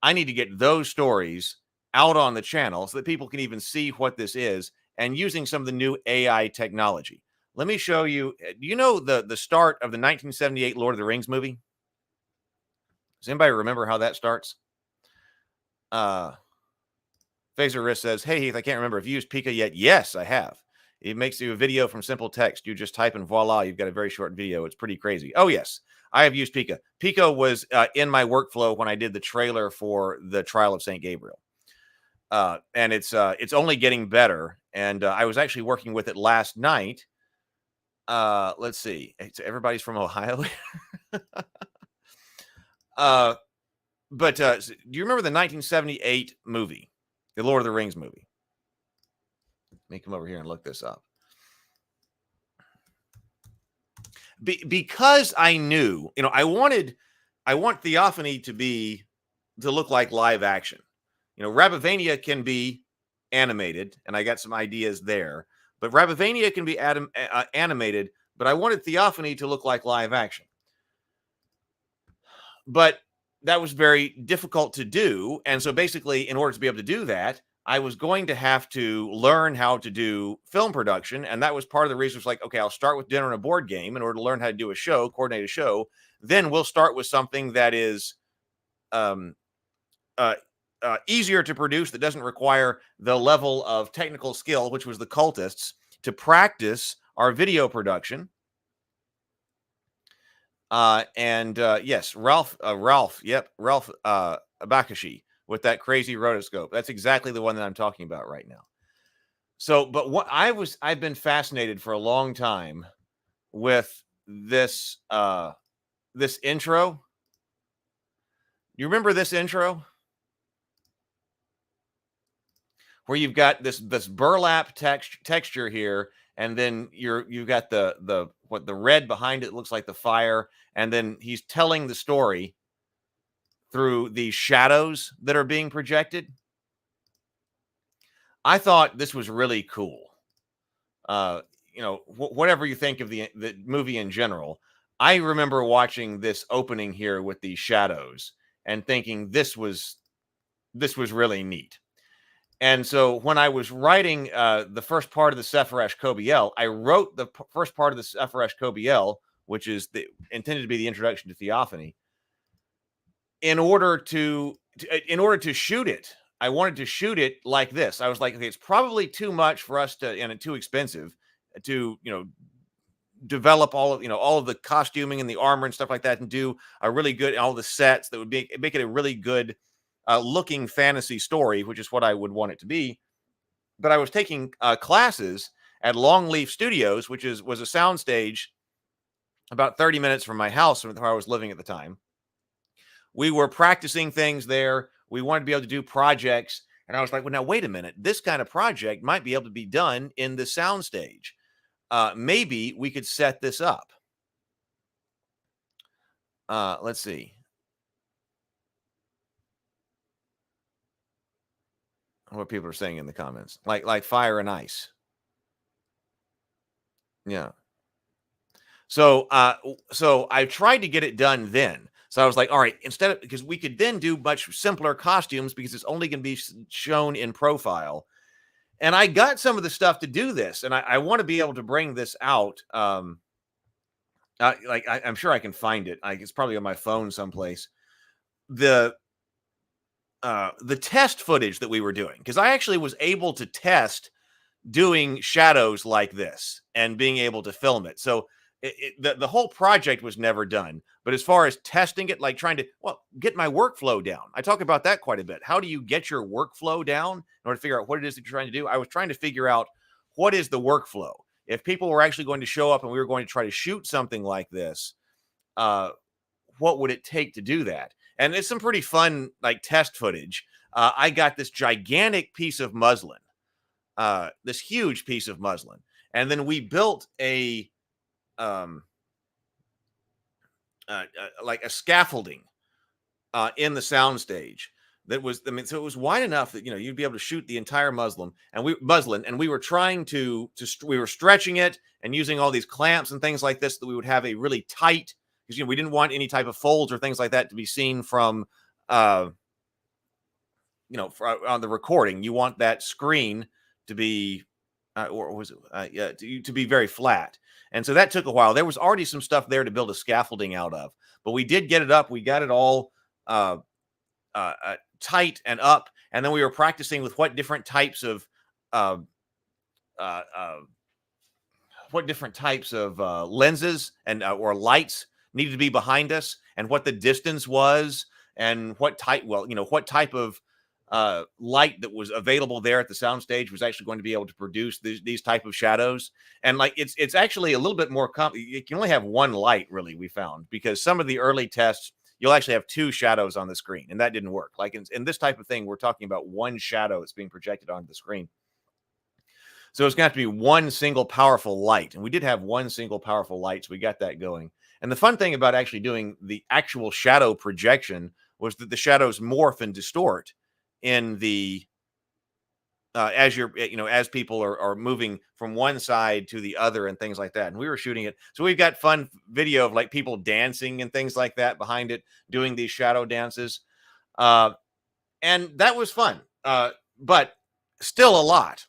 I need to get those stories out on the channel so that people can even see what this is, and using some of the new AI technology. Let me show you. Do you know the start of the 1978 Lord of the Rings movie? Does anybody remember how that starts? Phaser Risk says, hey, Heath, I can't remember. Have you used Pika yet? Yes, I have. It makes you a video from simple text. You just type and voila, you've got a very short video. It's pretty crazy. Oh, yes. I have used Pico. Pico was in my workflow when I did the trailer for the Trial of St. Gabriel. And it's only getting better. And I was actually working with it last night. Let's see. Everybody's from Ohio. But do you remember the 1978 movie, the Lord of the Rings movie? Let me come over here and look this up. Because I knew, I want Theophany to look like live action. Rabavania can be animated, and I got some ideas there. But Rabavania can be animated, but I wanted Theophany to look like live action. But that was very difficult to do. And so basically, in order to be able to do that, I was going to have to learn how to do film production. And that was part of the reason. It was like, okay, I'll start with dinner and a board game in order to learn how to do a show, coordinate a show. Then we'll start with something that is easier to produce, that doesn't require the level of technical skill, which was the Cultists, to practice our video production. Yes, Ralph Abakashi with that crazy rotoscope. That's exactly the one that I'm talking about right now. So, but what I've been fascinated for a long time with this this intro. You remember this intro? Where you've got this burlap texture here, and then you've got the red behind it looks like the fire, and then he's telling the story through the shadows that are being projected. I thought this was really cool. Whatever you think of the movie in general, I remember watching this opening here with these shadows and thinking this was really neat. And so when I was writing the first part of the Sephiresh Kobiel, I wrote the first part of the Sephiresh Kobiel, which is intended to be the introduction to Theophany. In order to shoot it, I wanted to shoot it like this. I was like, okay, it's probably too much for us and too expensive to develop all of the costuming and the armor and stuff like that, and do a really good all the sets that would make it a really good looking fantasy story, which is what I would want it to be. But I was taking classes at Longleaf Studios, which was a soundstage about 30 minutes from my house where I was living at the time. We were practicing things there. We wanted to be able to do projects. And I was like, well, now, wait a minute. This kind of project might be able to be done in the soundstage. Maybe we could set this up. Let's see. What people are saying in the comments, like fire and ice. Yeah. So I tried to get it done then. So I was like, all right, because we could then do much simpler costumes because it's only going to be shown in profile. And I got some of the stuff to do this, and I want to be able to bring this out. I'm sure I can find it. It's probably on my phone someplace. The test footage that we were doing, because I actually was able to test doing shadows like this and being able to film it. So the whole project was never done. But as far as testing it, like trying to get my workflow down, I talk about that quite a bit. How do you get your workflow down in order to figure out what it is that you're trying to do? I was trying to figure out what is the workflow. If people were actually going to show up and we were going to try to shoot something like this, what would it take to do that? And it's some pretty fun, test footage. I got this gigantic piece of muslin, this huge piece of muslin. And then we built a scaffolding in the soundstage that was, so it was wide enough that, you'd be able to shoot the entire muslin. And we were trying we were stretching it and using all these clamps and things like this, that we would have a really tight, because we didn't want any type of folds or things like that to be seen from on the recording. You want that screen to be to be very flat. And so that took a while. There was already some stuff there to build a scaffolding out of, but we did get it up. We got it all tight and up, and then we were practicing with what different types of lenses and or lights needed to be behind us and what the distance was and what type, what type of light that was available there at the soundstage was actually going to be able to produce these type of shadows. And like it's actually a little bit more you can only have one light, really, we found, because some of the early tests you'll actually have two shadows on the screen, and that didn't work. Like in this type of thing, we're talking about one shadow that's being projected onto the screen. So it's going to have to be one single powerful light, and we did have one single powerful light, so we got that going. And the fun thing about actually doing the actual shadow projection was that the shadows morph and distort in the as people are moving from one side to the other and things like that. And we were shooting it, so we've got fun video of like people dancing and things like that behind it, doing these shadow dances, and that was fun, but still a lot.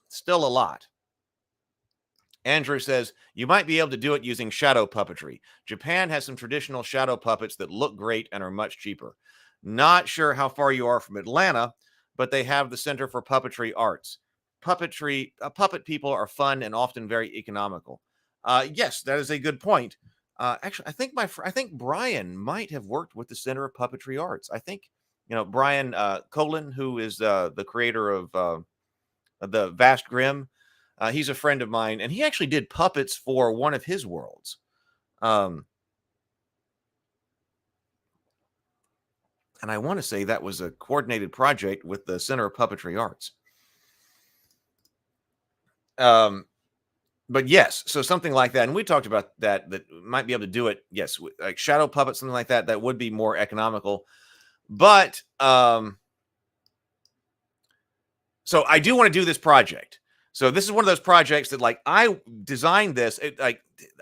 Andrew says you might be able to do it using shadow puppetry. Japan has some traditional shadow puppets that look great and are much cheaper. Not sure how far you are from Atlanta, but they have the Center for Puppetry Arts. Puppet people are fun and often very economical. Yes, that is a good point. Actually, I think Brian might have worked with the Center of Puppetry Arts. I think, Brian Colin, who is the creator of the Vast Grim. He's a friend of mine, and he actually did puppets for one of his worlds. And I want to say that was a coordinated project with the Center of Puppetry Arts. But yes, so something like that. And we talked about that might be able to do it. Yes, like shadow puppets, something like that. That would be more economical. But so I do want to do this project. So this is one of those projects that, like, I designed this.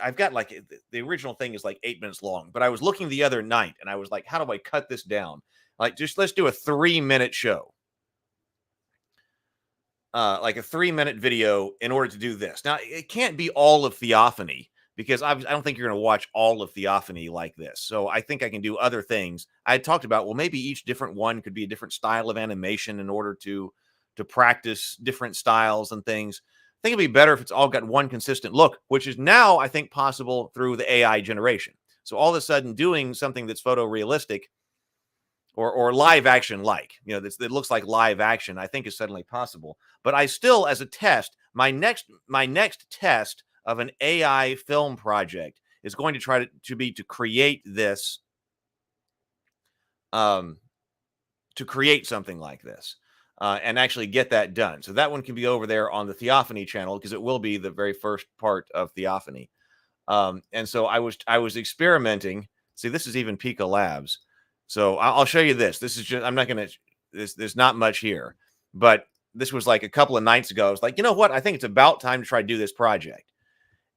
I've got like the original thing is like 8 minutes long, but I was looking the other night and I was like, how do I cut this down? Like, just let's do a 3-minute show, like a 3-minute video in order to do this. Now, it can't be all of Theophany because I don't think you're going to watch all of Theophany like this. So I think I can do other things. I talked about, well, maybe each different one could be a different style of animation in order to practice different styles and things. I think it'd be better if it's all got one consistent look, which is now, I think, possible through the AI generation. So all of a sudden doing something that's photorealistic or live action like, that looks like live action, I think is suddenly possible. But I still, as a test, my next test of an AI film project is going to try to create this, to create something like this. And actually get that done. So that one can be over there on the Theophany channel because it will be the very first part of Theophany. And so I was experimenting. See, this is even Pika Labs. So I'll show you this. This is just, I'm not going to, there's not much here, but this was like a couple of nights ago. I was like, you know what? I think it's about time to try to do this project.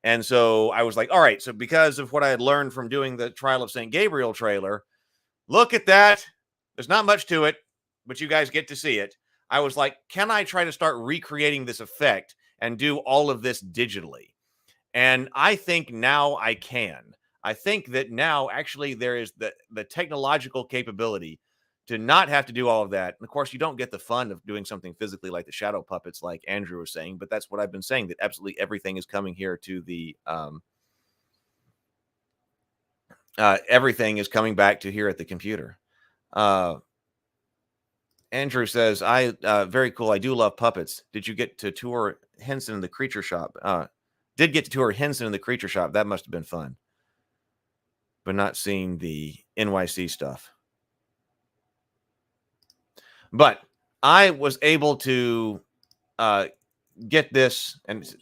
And so I was like, all right. So because of what I had learned from doing the Trial of St. Gabriel trailer, look at that. There's not much to it, but you guys get to see it. I was like, can I try to start recreating this effect and do all of this digitally? And I think now I can. I think that now actually there is the technological capability to not have to do all of that. And of course, you don't get the fun of doing something physically like the shadow puppets, like Andrew was saying, but that's what I've been saying, that absolutely everything is coming here to the, everything is coming back to here at the computer. Andrew says, very cool. I do love puppets. Did you get to tour Henson in the Creature Shop? Did get to tour Henson in the Creature Shop. That must have been fun. But not seeing the NYC stuff. But I was able to get this and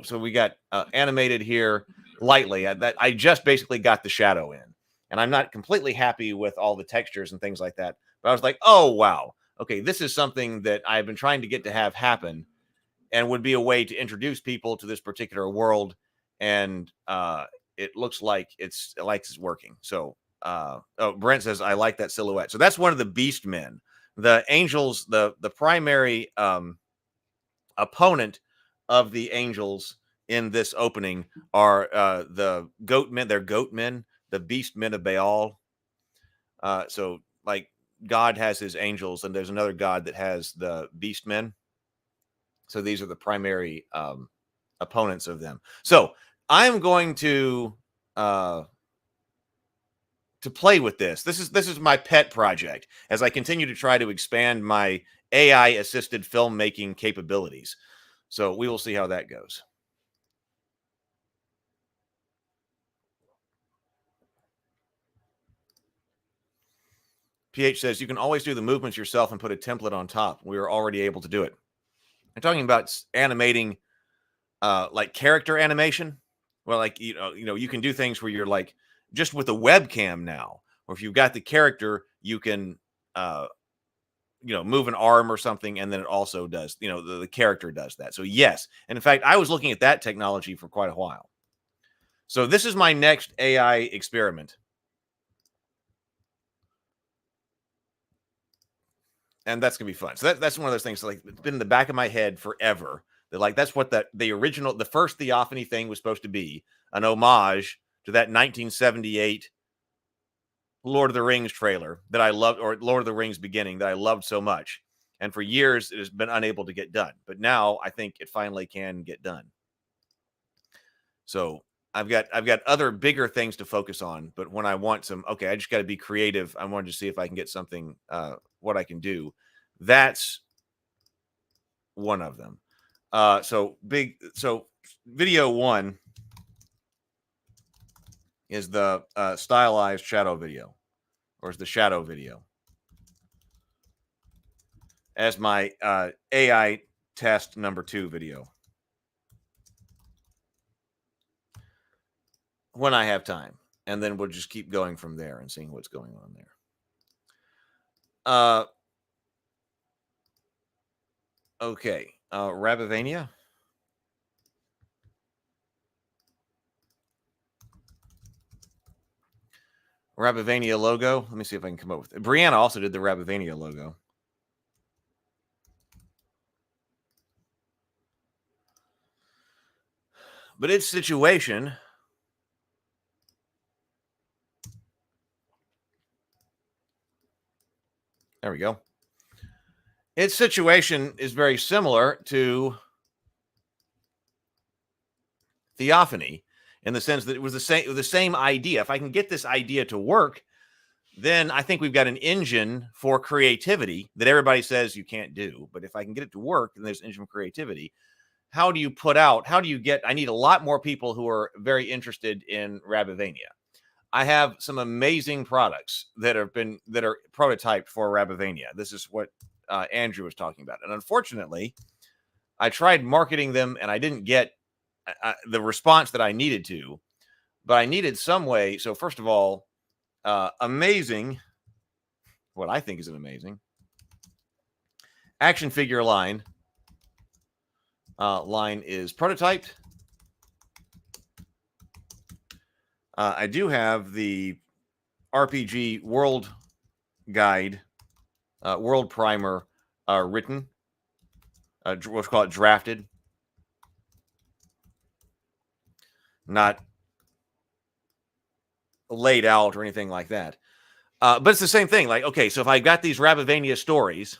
so we got animated here lightly. I just basically got the shadow in. And I'm not completely happy with all the textures and things like that. But I was like, oh, wow. Okay, this is something that I've been trying to get to have happen and would be a way to introduce people to this particular world. And it looks like it's working. So Brent says, I like that silhouette. So that's one of the beast men. The angels, the primary opponent of the angels in this opening are the goat men. They're goat men, the beast men of Baal. So like, God has his angels, and there's another God that has the beast men. So these are the primary opponents of them. So I'm going to to play with this. This is my pet project as I continue to try to expand my AI assisted filmmaking capabilities. So we will see how that goes. PH says you can always do the movements yourself and put a template on top. We are already able to do it. I'm talking about animating like character animation. Well, like you know, you can do things where you're like just with a webcam now, or if you've got the character, you can move an arm or something, and then it also does, the character does that. So yes, and in fact, I was looking at that technology for quite a while. So this is my next AI experiment. And that's gonna be fun. So that's one of those things that, like, it's been in the back of my head forever. That like that's what the first Theophany thing was supposed to be, an homage to that 1978 Lord of the Rings trailer that I loved, or Lord of the Rings beginning that I loved so much. And for years it has been unable to get done. But now I think it finally can get done. So I've got other bigger things to focus on, but when I want I just got to be creative. I wanted to see if I can get something, what I can do. That's one of them. So video one is the stylized shadow video, or is the shadow video, as my AI test number 2 video. When I have time, and then we'll just keep going from there and seeing what's going on there. Okay, Rabivania. Rabivania logo. Let me see if I can come up with it. Brianna also did the Rabivania logo. But its situation, there we go. Its situation is very similar to Theophany in the sense that it was the same idea. If I can get this idea to work, then I think we've got an engine for creativity that everybody says you can't do. But if I can get it to work, then there's engine for creativity. How do you I need a lot more people who are very interested in Rabivania. I have some amazing products that are prototyped for Rabivania. This is what Andrew was talking about. And unfortunately, I tried marketing them and I didn't get the response that I needed to, but I needed some way. So first of all, amazing, what I think is an amazing action figure line. Line is prototyped. I do have the RPG World Guide, World Primer written. Let's call it drafted. Not laid out or anything like that. But it's the same thing. Like, okay, so if I got these Rabivania stories,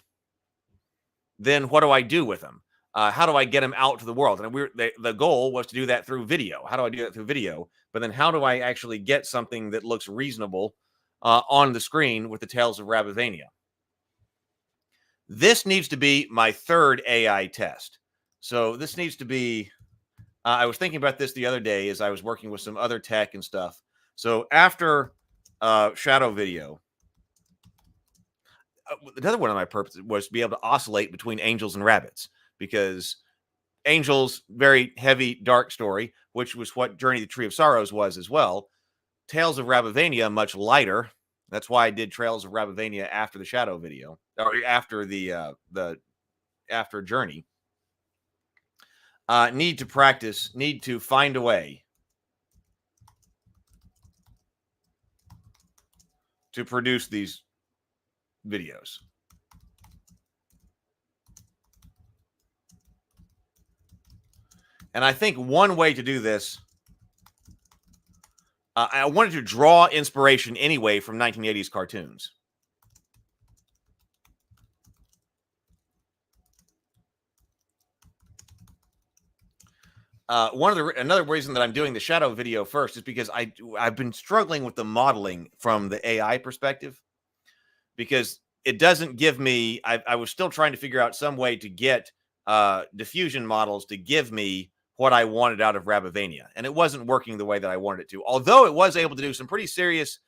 then what do I do with them? How do I get them out to the world? And the goal was to do that through video. How do I do that through video? But then how do I actually get something that looks reasonable on the screen with the Tales of Rabivania? This needs to be my third AI test. So this needs to be, I was thinking about this the other day as I was working with some other tech and stuff. So after shadow video, another one of my purposes was to be able to oscillate between angels and rabbits, because angels, very heavy, dark story, which was what Journey to the Tree of Sorrows was as well. Tales of Rabivania, much lighter. That's why I did Trails of Rabivania after the shadow video, or after after Journey. Need to practice, need to find a way to produce these videos. And I think one way to do this, I wanted to draw inspiration anyway from 1980s cartoons. Another reason that I'm doing the shadow video first is because I've been struggling with the modeling from the AI perspective, because it doesn't give me. I was still trying to figure out some way to get diffusion models to give me what I wanted out of Rabavania, and it wasn't working the way that I wanted it to. Although it was able to do some pretty serious,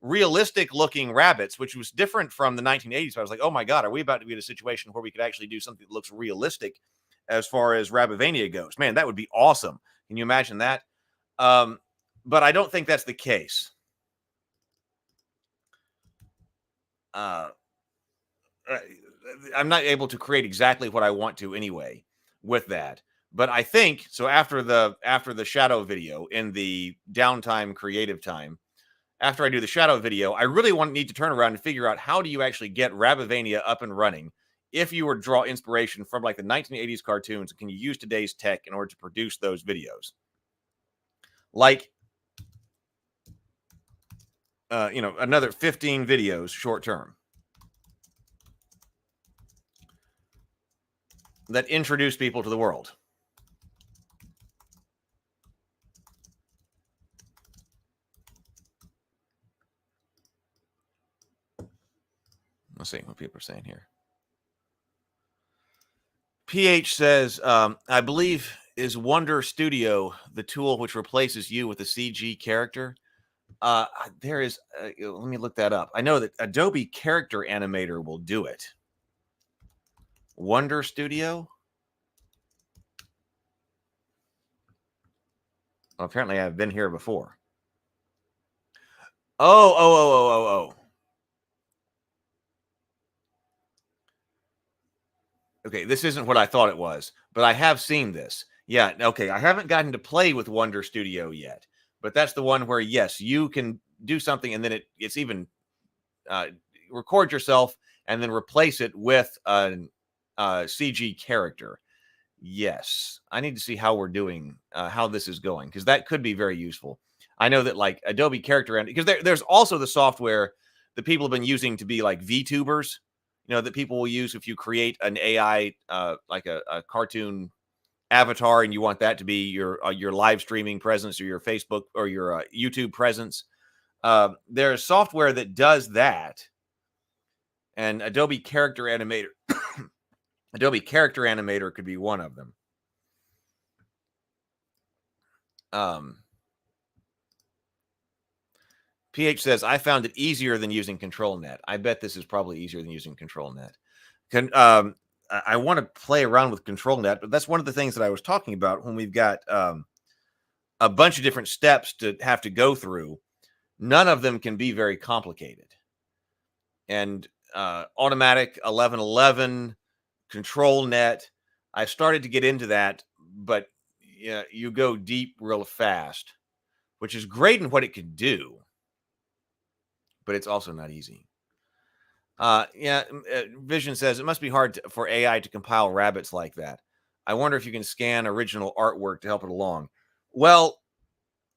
realistic looking rabbits, which was different from the 1980s. I was like, oh my god, are we about to be in a situation where we could actually do something that looks realistic as far as Rabavania goes? Man, that would be awesome. Can you imagine that? But I don't think that's the case. I'm not able to create exactly what I want to anyway with that. But I think so. After the shadow video, in the downtime creative time, after I do the shadow video, I really need to turn around and figure out how do you actually get Rabavania up and running if you were to draw inspiration from like the 1980s cartoons. Can you use today's tech in order to produce those videos? Like, another 15 videos short term that introduce people to the world. Let's see what people are saying here. PH says, I believe is Wonder Studio the tool which replaces you with a CG character? There is, let me look that up. I know that Adobe Character Animator will do it. Wonder Studio? Well, apparently I've been here before. Oh. Okay, this isn't what I thought it was, but I have seen this. Yeah, okay, I haven't gotten to play with Wonder Studio yet, but that's the one where, yes, you can do something and then it's even record yourself and then replace it with a CG character. Yes, I need to see how we're doing, how this is going, because that could be very useful. I know that like Adobe Character, because there's also the software that people have been using to be like VTubers, that people will use if you create an AI, like a cartoon avatar, and you want that to be your live streaming presence or your Facebook or your YouTube presence. There's software that does that, and Adobe Character Animator, Adobe Character Animator could be one of them. PH says, I found it easier than using ControlNet. I bet this is probably easier than using ControlNet. I want to play around with ControlNet, but that's one of the things that I was talking about when we've got a bunch of different steps to have to go through. None of them can be very complicated. And automatic 1111, ControlNet, I started to get into that, but you go deep real fast, which is great in what it can do, but it's also not easy. Vision says, it must be hard for AI to compile rabbits like that. I wonder if you can scan original artwork to help it along. Well,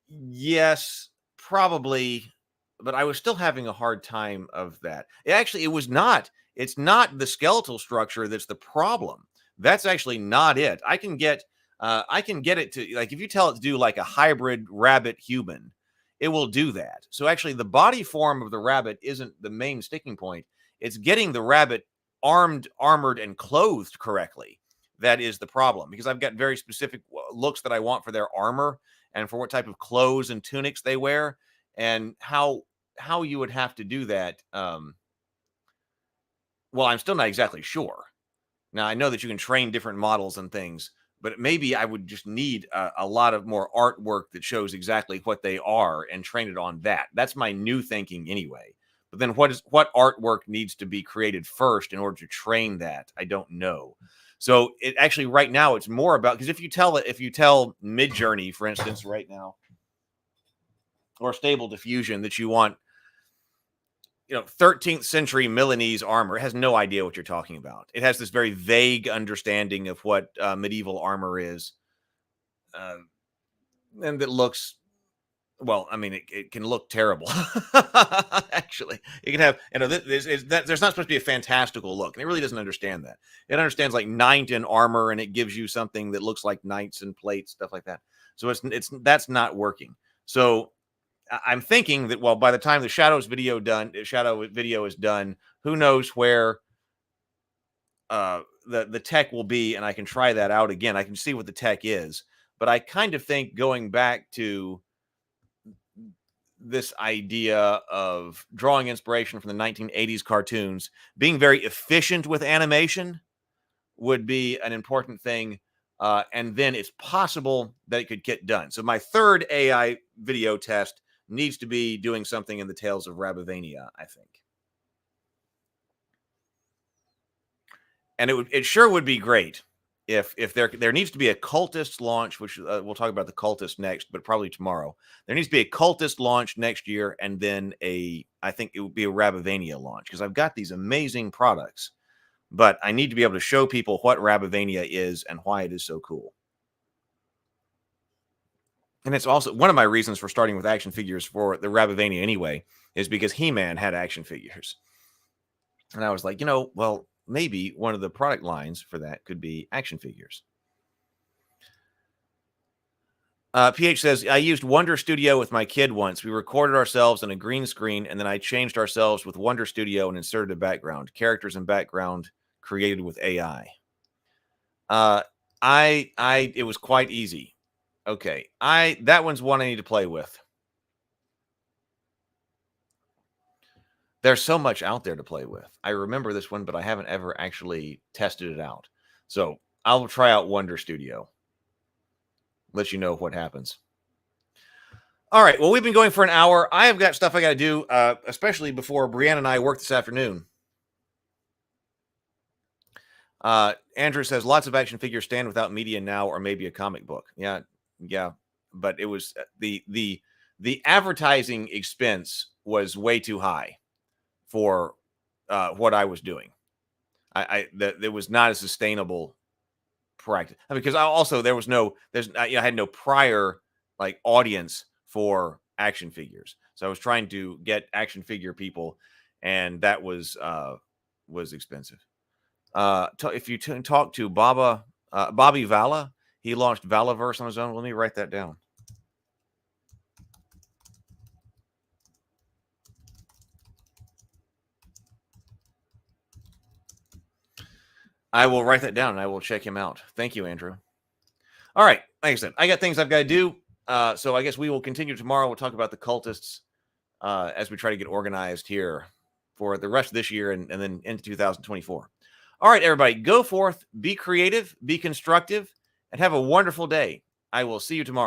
yes, probably, but I was still having a hard time of that. It's not the skeletal structure that's the problem. That's actually not it. I can get it to, like, if you tell it to do like a hybrid rabbit human, it will do that. So actually the body form of the rabbit isn't the main sticking point. It's getting the rabbit armed, armored, and clothed correctly. That is the problem, because I've got very specific looks that I want for their armor and for what type of clothes and tunics they wear, and how you would have to do that. Well, I'm still not exactly sure. Now, I know that you can train different models and things, but maybe I would just need a lot of more artwork that shows exactly what they are and train it on that. That's my new thinking anyway. But then what artwork needs to be created first in order to train that? I don't know. So it actually right now it's more about, because if you tell Midjourney, for instance, right now, or Stable Diffusion, that you want 13th century Milanese armor, it has no idea what you're talking about. It has this very vague understanding of what medieval armor is, and that looks well, I mean, it can look terrible. Actually, it can have, there's not supposed to be a fantastical look, and it really doesn't understand that. It understands like knight and armor, and it gives you something that looks like knights and plates, stuff like that. So that's not working. So I'm thinking that, well, by the time the shadow video is done, who knows where the tech will be, and I can try that out again. I can see what the tech is, but I kind of think going back to this idea of drawing inspiration from the 1980s cartoons, being very efficient with animation would be an important thing. And then it's possible that it could get done. So my third AI video test needs to be doing something in the Tales of Rabavania, I think. And it sure would be great if there needs to be a cultist launch, which we'll talk about the cultist next, but probably tomorrow. There needs to be a cultist launch next year, and then I think it would be a Rabavania launch, because I've got these amazing products, but I need to be able to show people what Rabavania is and why it is so cool. And it's also one of my reasons for starting with action figures for the Rabavania anyway, is because He-Man had action figures. And I was like, well, maybe one of the product lines for that could be action figures. PH says, I used Wonder Studio with my kid once. We recorded ourselves on a green screen, and then I changed ourselves with Wonder Studio and inserted a background. Characters and background created with AI. It was quite easy. Okay. That one's one I need to play with. There's so much out there to play with. I remember this one, but I haven't ever actually tested it out. So I'll try out Wonder Studio. Let you know what happens. All right. Well, we've been going for an hour. I have got stuff I got to do, especially before Brianna and I work this afternoon. Andrew says, lots of action figures stand without media now, or maybe a comic book. Yeah. But it was the advertising expense was way too high for what I was doing. It was not a sustainable practice, because I had no prior like audience for action figures. So I was trying to get action figure people, and that was expensive. If you talk to Bobby Vala, he launched Valaverse on his own. Let me write that down. I will write that down and I will check him out. Thank you, Andrew. All right. Like I said, I got things I've got to do. So I guess we will continue tomorrow. We'll talk about the cultists as we try to get organized here for the rest of this year and then into 2024. All right, everybody, go forth, be creative, be constructive, and have a wonderful day. I will see you tomorrow.